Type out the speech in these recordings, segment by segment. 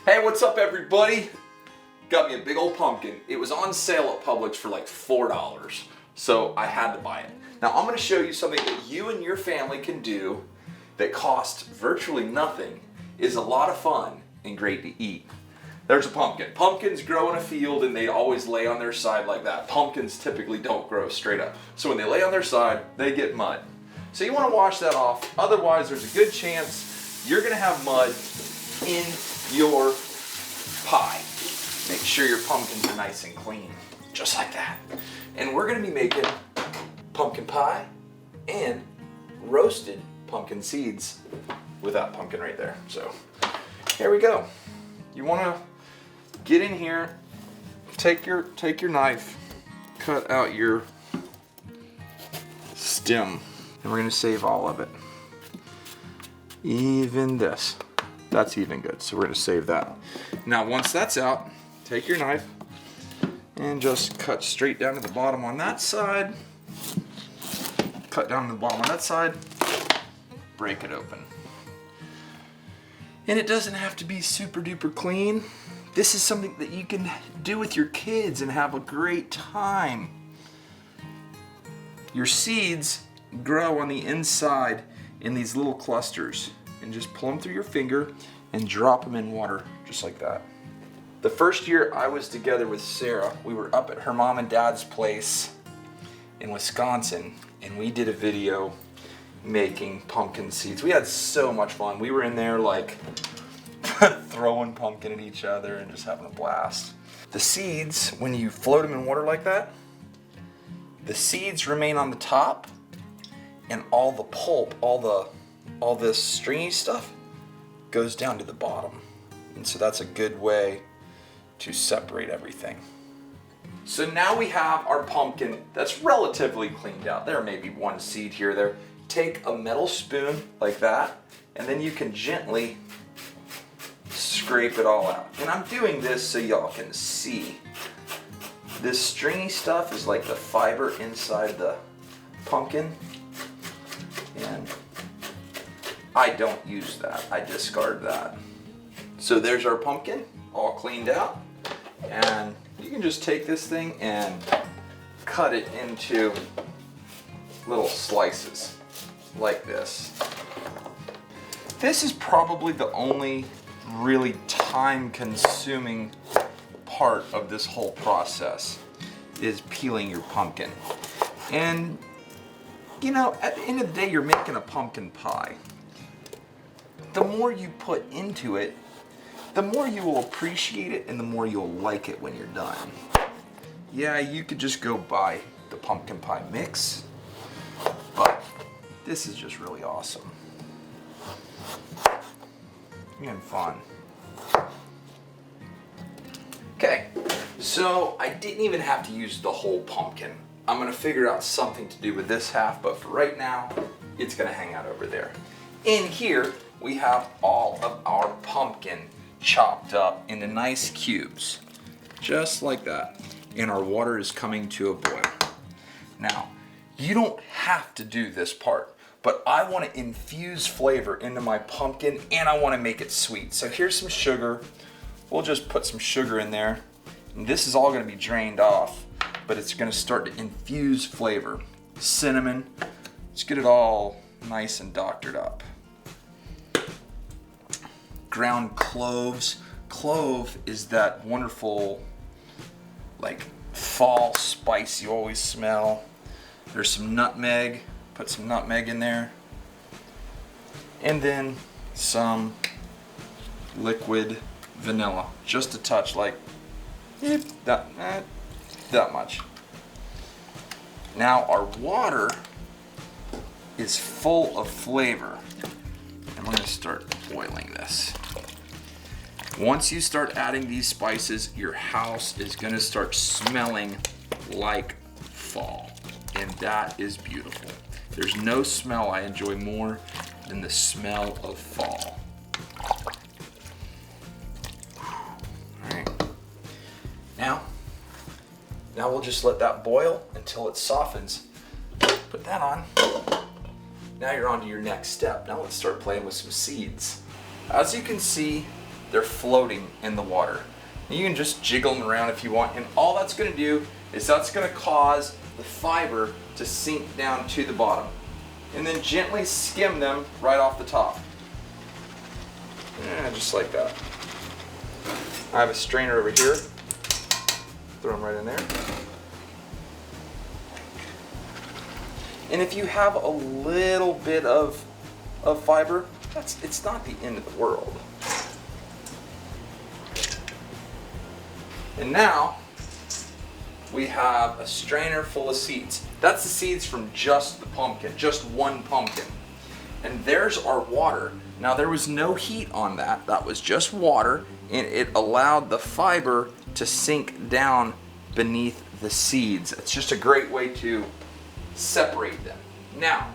Hey, what's up everybody? Got me a big old pumpkin. It was on sale at Publix for like $4, so I had to buy it. Now I'm gonna show you something that you and your family can do that costs virtually nothing, is a lot of fun and great to eat. There's a pumpkin. Pumpkins grow in a field and they always lay on their side like that. Pumpkins typically don't grow straight up. So when they lay on their side, they get mud. So you wanna wash that off, otherwise there's a good chance you're gonna have mud in your pie. Make sure your pumpkins are nice and clean, just like that. And we're gonna be making pumpkin pie and roasted pumpkin seeds with that pumpkin right there. So here we go. You wanna get in here, take your knife, cut out your stem, and we're gonna save all of it. Even this. That's even good, so we're gonna save that. Now once that's out, take your knife and just cut straight down to the bottom on that side. Cut down to the bottom on that side, break it open. And it doesn't have to be super duper clean. This is something that you can do with your kids and have a great time. Your seeds grow on the inside in these little clusters. And just pull them through your finger and drop them in water, just like that. The first year I was together with Sarah, we were up at her mom and dad's place in Wisconsin, and we did a video making pumpkin seeds. We had so much fun. We were in there like throwing pumpkin at each other and just having a blast. The seeds, when you float them in water like that, the seeds remain on the top, and all the pulp, all this stringy stuff goes down to the bottom. And so that's a good way to separate everything. So now we have our pumpkin that's relatively cleaned out. There may be one seed here or there. Take a metal spoon like that, and then you can gently scrape it all out. And I'm doing this so y'all can see. This stringy stuff is like the fiber inside the pumpkin. And I don't use that, I discard that. So there's our pumpkin, all cleaned out. And you can just take this thing and cut it into little slices, like this. This is probably the only really time-consuming part of this whole process, is peeling your pumpkin. And you know, at the end of the day, you're making a pumpkin pie. The more you put into it, the more you will appreciate it and the more you'll like it when you're done. Yeah, you could just go buy the pumpkin pie mix, but this is just really awesome and fun. Okay, so I didn't even have to use the whole pumpkin. I'm gonna figure out something to do with this half, but for right now, it's gonna hang out over there. In here, we have all of our pumpkin chopped up into nice cubes, just like that. And our water is coming to a boil. Now, you don't have to do this part, but I wanna infuse flavor into my pumpkin and I wanna make it sweet. So here's some sugar. We'll just put some sugar in there. And this is all gonna be drained off, but it's gonna start to infuse flavor. Cinnamon, let's get it all nice and doctored up. Ground cloves. Clove is that wonderful, like, fall spice you always smell. There's some nutmeg, put some nutmeg in there. And then some liquid vanilla, just a touch, like that much. Now our water is full of flavor, and we're gonna start boiling this. Once you start adding these spices, your house is gonna start smelling like fall, and that is beautiful. There's no smell I enjoy more than the smell of fall. Now we'll just let that boil until it softens. Put that on. Now you're on to your next step. Now let's start playing with some seeds. As you can see, they're floating in the water. You can just jiggle them around if you want, and all that's going to do is that's going to cause the fiber to sink down to the bottom. And then gently skim them right off the top. Yeah, just like that. I have a strainer over here. Throw them right in there. And if you have a little bit of fiber, it's not the end of the world. And now we have a strainer full of seeds. That's the seeds from just the pumpkin, just one pumpkin. And there's our water. Now there was no heat on that. That was just water, and it allowed the fiber to sink down beneath the seeds. It's just a great way to separate them. Now,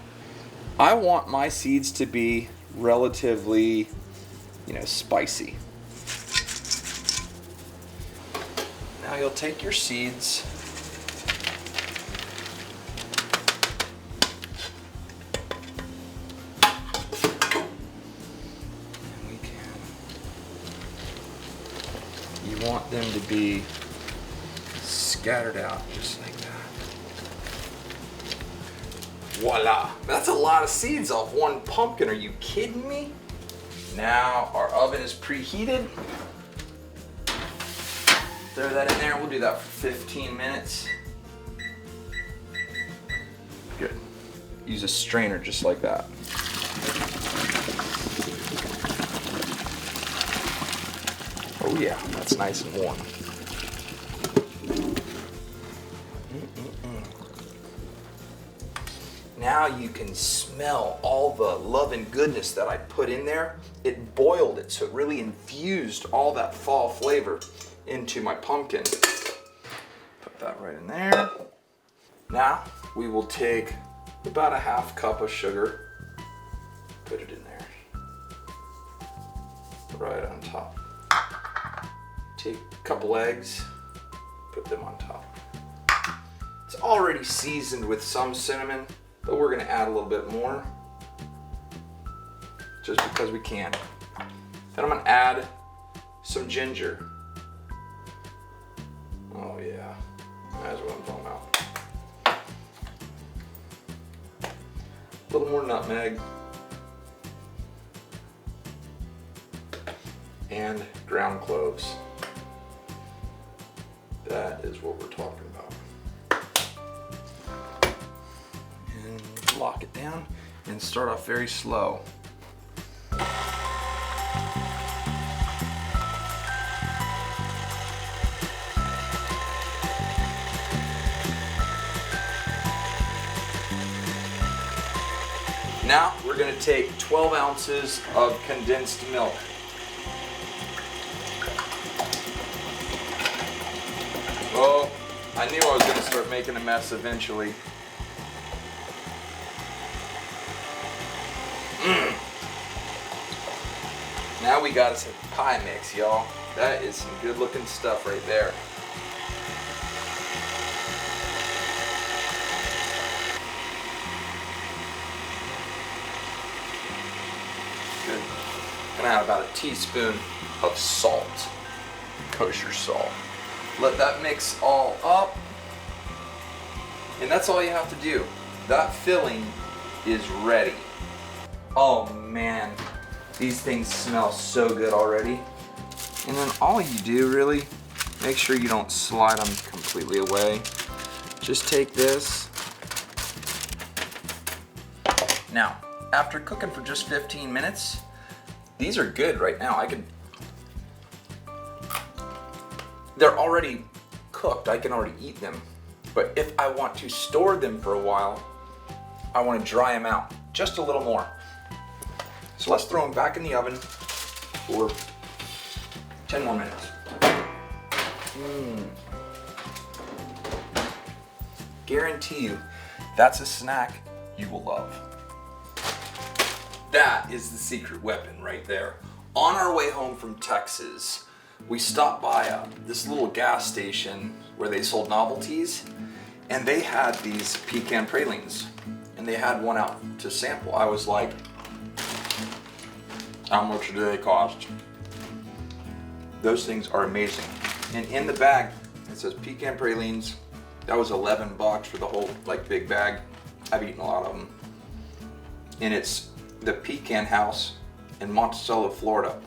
I want my seeds to be relatively, spicy. Now you'll take your seeds and you want them to be scattered out just like that. Voila! That's a lot of seeds off one pumpkin. Are you kidding me? Now our oven is preheated. Throw that in there. We'll do that for 15 minutes. Good. Use a strainer just like that. Oh yeah, that's nice and warm. Now you can smell all the love and goodness that I put in there. It boiled it, so it really infused all that fall flavor into my pumpkin. Put that right in there. Now we will take about a half cup of sugar, put it in there, right on top. Take a couple eggs, put them on top. It's already seasoned with some cinnamon, but we're gonna add a little bit more, just because we can. Then I'm gonna add some ginger. Oh yeah, that's what I'm talking about. A little more nutmeg. And ground cloves. That is what we're talking about. And lock it down and start off very slow. Now we're going to take 12 ounces of condensed milk. Oh, I knew I was going to start making a mess eventually. Now we got us a pie mix, y'all. That is some good looking stuff right there. Good. Gonna add about a teaspoon of salt, kosher salt. Let that mix all up, and that's all you have to do. That filling is ready. Oh man, these things smell so good already. And then all you do really, make sure you don't slide them completely away. Just take this. Now, after cooking for just 15 minutes, these are good right now. They're already cooked, I can already eat them. But if I want to store them for a while, I want to dry them out just a little more. So let's throw them back in the oven for 10 more minutes. Guarantee you, that's a snack you will love. That is the secret weapon right there. On our way home from Texas, we stopped by this little gas station where they sold novelties, and they had these pecan pralines, and they had one out to sample. I was like, how much do they cost? Those things are amazing. And in the bag, it says Pecan Pralines. That was $11 for the whole like big bag. I've eaten a lot of them. And it's the Pecan House in Monticello, Florida.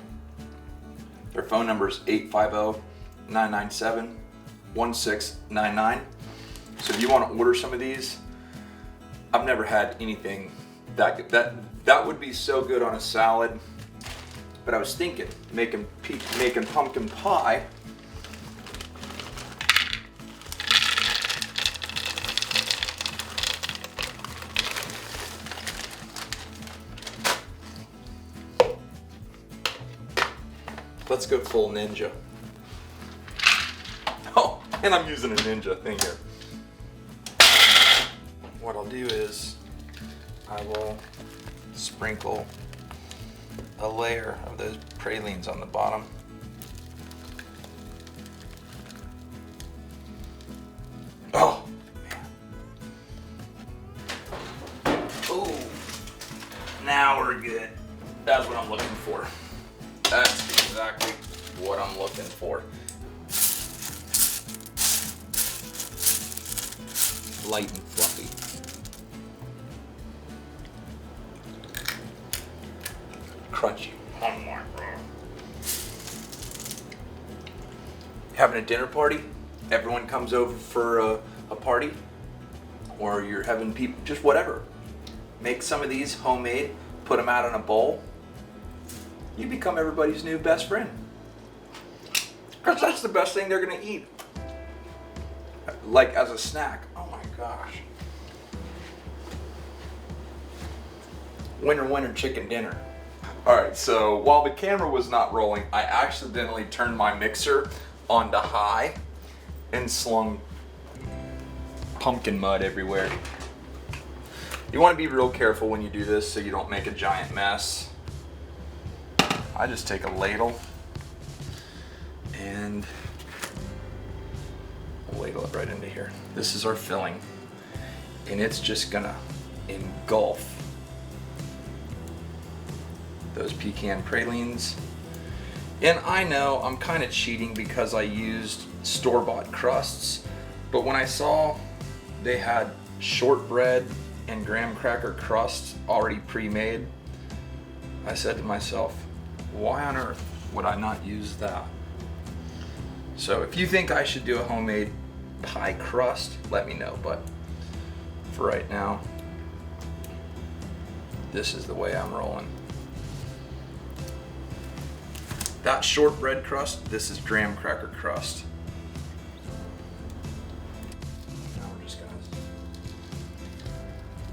Their phone number is 850-997-1699. So if you want to order some of these, I've never had anything that would be so good on a salad. But I was thinking, making pumpkin pie. Let's go full ninja. Oh, and I'm using a ninja thing here. What I'll do is I will sprinkle a layer of those pralines on the bottom. Oh, man. Oh, now we're good. That's what I'm looking for. That's exactly what I'm looking for. Light and fluffy. Crunchy. Oh my God. Having a dinner party? Everyone comes over for a party? Or you're having people, just whatever. Make some of these homemade, put them out in a bowl. You become everybody's new best friend. Because that's the best thing they're gonna eat. Like as a snack. Oh my gosh. Winner, winner, chicken dinner. All right, so while the camera was not rolling, I accidentally turned my mixer onto high and slung pumpkin mud everywhere. You wanna be real careful when you do this so you don't make a giant mess. I just take a ladle and ladle it right into here. This is our filling, and it's just gonna engulf those pecan pralines. And I know I'm kind of cheating because I used store-bought crusts, but when I saw they had shortbread and graham cracker crusts already pre-made, I said to myself, why on earth would I not use that? So if you think I should do a homemade pie crust, let me know. But for right now, this is the way I'm rolling. That shortbread crust, this is graham cracker crust. Now we're just gonna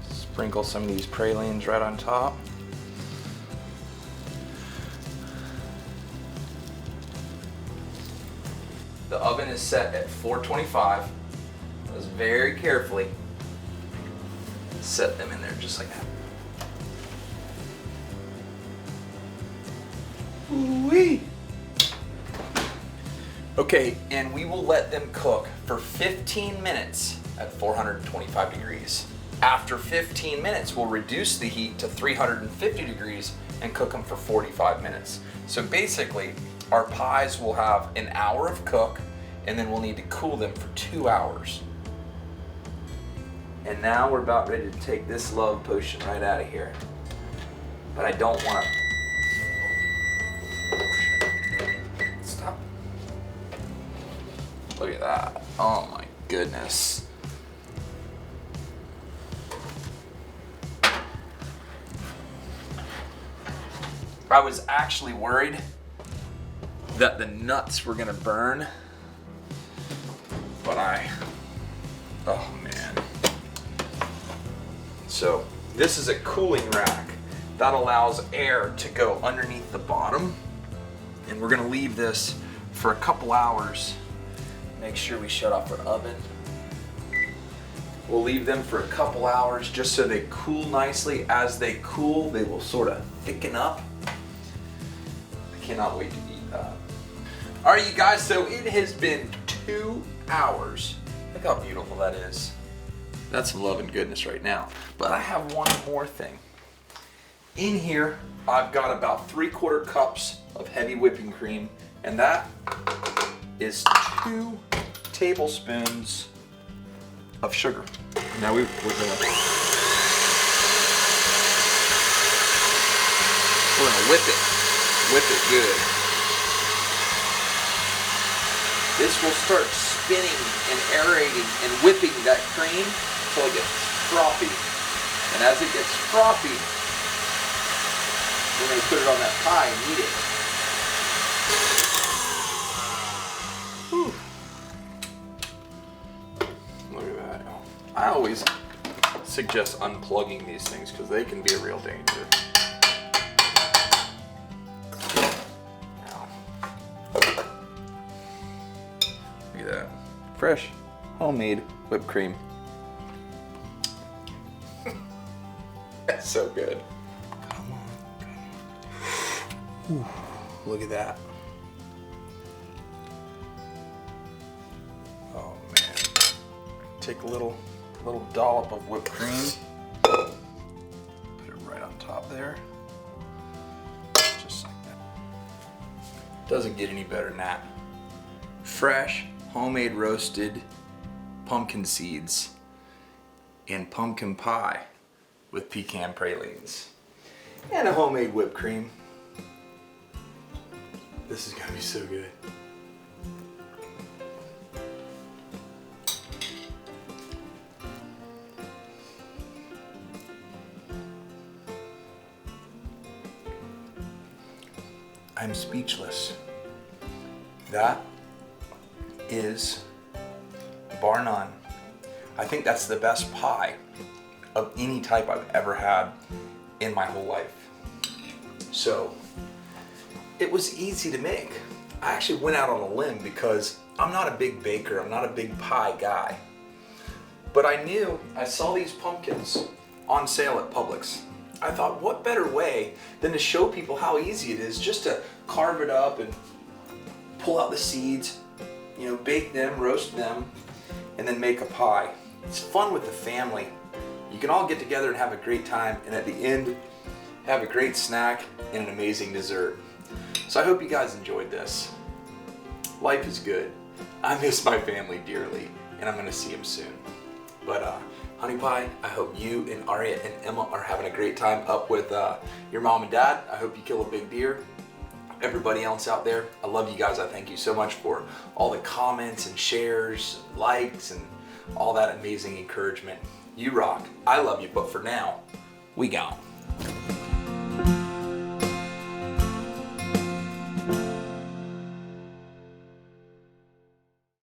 sprinkle some of these pralines right on top. The oven is set at 425. Let's very carefully set them in there just like that. Ooh-wee. Okay, and we will let them cook for 15 minutes at 425 degrees. After 15 minutes, we'll reduce the heat to 350 degrees and cook them for 45 minutes. So basically, our pies will have an hour of cook, and then we'll need to cool them for 2 hours. And now we're about ready to take this love potion right out of here. But I don't want to. Stop. Look at that. Oh my goodness. I was actually worried that the nuts were gonna burn, but oh man. So this is a cooling rack that allows air to go underneath the bottom, and we're gonna leave this for a couple hours. Make sure we shut off our oven. We'll leave them for a couple hours just so they cool nicely. As they cool, they will sort of thicken up. I cannot wait to eat that. All right, you guys, so it has been 2 hours. Look how beautiful that is. That's some love and goodness right now. But I have one more thing. In here, I've got about 3/4 cups of heavy whipping cream And that is 2 tablespoons of sugar. Now we're gonna whip it good. This will start spinning and aerating and whipping that cream until it gets frothy. And as it gets frothy, we're gonna put it on that pie and eat it. Whew. Look at that. I always suggest unplugging these things because they can be a real danger. Look at that. Fresh, homemade whipped cream. That's so good. Come on. Ooh, look at that. Oh man. Take a little dollop of whipped cream. Put it right on top there. Just like that. Doesn't get any better than that. Fresh, homemade roasted pumpkin seeds and pumpkin pie with pecan pralines and a homemade whipped cream. This is gonna be so good. I'm speechless. That is, bar none, I think that's the best pie of any type I've ever had in my whole life. So, it was easy to make. I actually went out on a limb because I'm not a big baker, I'm not a big pie guy. But I saw these pumpkins on sale at Publix. I thought, what better way than to show people how easy it is just to carve it up and pull out the seeds, bake them, roast them, and then make a pie. It's fun with the family. You can all get together and have a great time, and at the end, have a great snack and an amazing dessert. So I hope you guys enjoyed this. Life is good. I miss my family dearly, and I'm gonna see them soon. But Honey Pie, I hope you and Aria and Emma are having a great time up with your mom and dad. I hope you kill a big deer. Everybody else out there, I love you guys. I thank you so much for all the comments and shares, likes, and all that amazing encouragement. You rock. I love you, but for now, we gone.